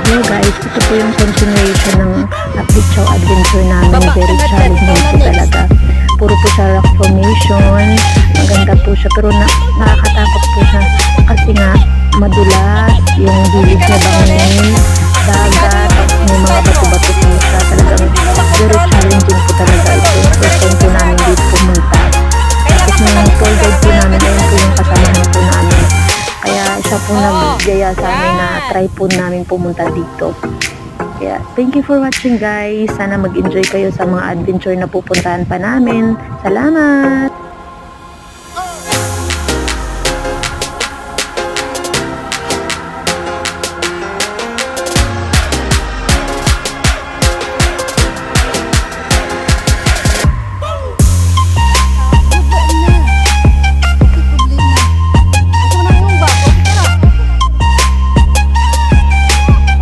Hello guys, ito po yung continuation ng Update Chow adventure namin. Very challenging po talaga. Puro po siya rock formation. Maganda po siya pero nakakatakot po siya kasi nga madulas yung gilid niya bangin, dagat, tapos may mga bato-bato po siya. Talagang very challenging po talaga ito. First time po namin dito pumunta. Tapos yung tour guide po namin, ayun po yung kasamahan po namin. Kaya siya po naggaya sa amin na try po namin pumunta dito. Kaya thank you for watching guys. Sana mag-enjoy kayo sa mga adventure na pupuntahan pa namin. Salamat!